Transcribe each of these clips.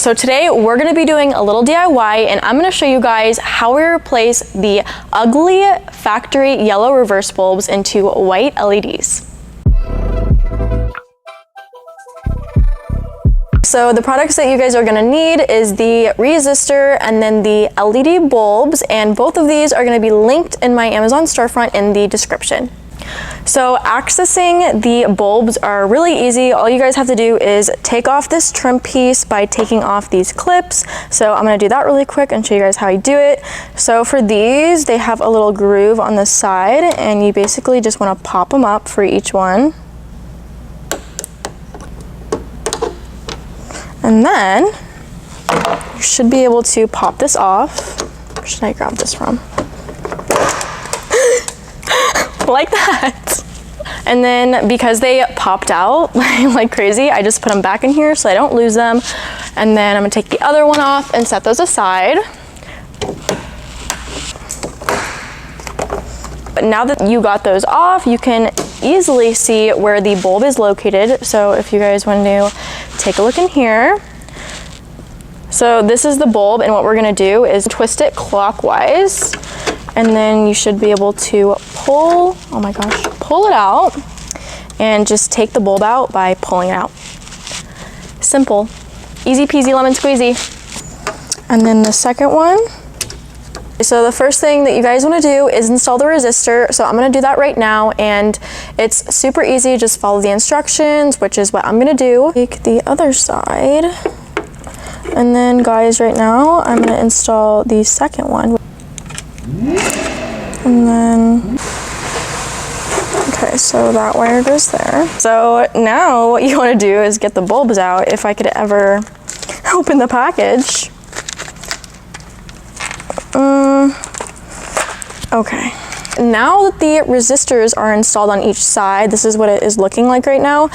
So today we're going to be doing a little DIY, and I'm going to show you guys how we replace the ugly factory yellow reverse bulbs into white LEDs. So the products that you guys are going to need is the resistor and then the LED bulbs, and both of these are going to be linked in my Amazon storefront in the description. So accessing the bulbs are really easy. All you guys have to do is take off this trim piece by taking off these clips. So I'm going to do that really quick and show you guys how I do it. So for these, they have a little groove on the side, and you basically just want to pop them up for each one. And then you should be able to pop this off. Where should I grab this from? Like that. And then because they popped out like crazy, I just put them back in here so I don't lose them. And then I'm gonna take the other one off and set those aside. But now that you got those off, you can easily see where the bulb is located. So if you guys want to take a look in here. So this is the bulb, and what we're gonna do is twist it clockwise. And then you should be able to pull it out and just take the bulb out by pulling it out. Simple, easy peasy lemon squeezy. And then the second one. So the first thing that you guys want to do is install the resistor. So I'm going to do that right now, and it's super easy. Just follow the instructions, which is what I'm going to do. Take the other side. And then guys, right now I'm going to install the second one. And then, okay, so that wire goes there. So now what you want to do is get the bulbs out, if I could ever open the package. Okay. Now that the resistors are installed on each side, this is what it is looking like right now.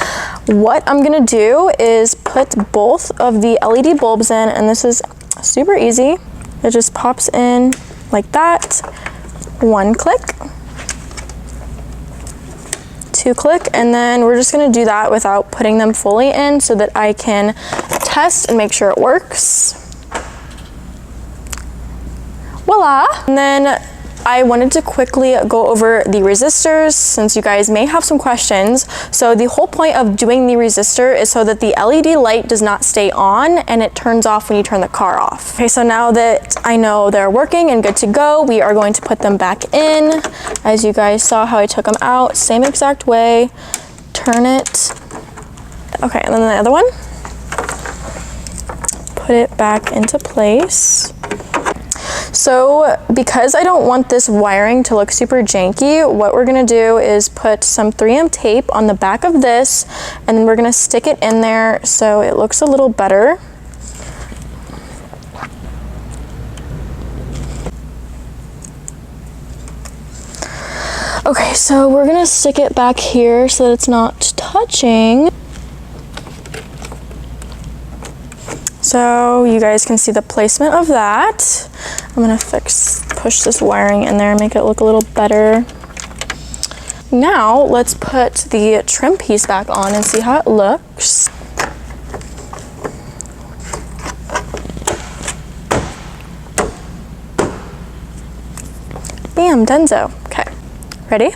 What I'm gonna do is put both of the LED bulbs in, and this is super easy. It just pops in like that. One click, two click, and then we're just going to do that without putting them fully in so that I can test and make sure it works. Voila! And then I wanted to quickly go over the resistors since you guys may have some questions. So the whole point of doing the resistor is so that the LED light does not stay on and it turns off when you turn the car off. Okay, so now that I know they're working and good to go, we are going to put them back in. As you guys saw how I took them out, same exact way. Turn it. Okay, and then the other one. Put it back into place. So because I don't want this wiring to look super janky, what we're gonna do is put some 3M tape on the back of this, and then we're gonna stick it in there so it looks a little better. Okay, so we're gonna stick it back here so that it's not touching. So you guys can see the placement of that. I'm gonna push this wiring in there and make it look a little better. Now let's put the trim piece back on and see how it looks. Bam, donezo. Okay, ready?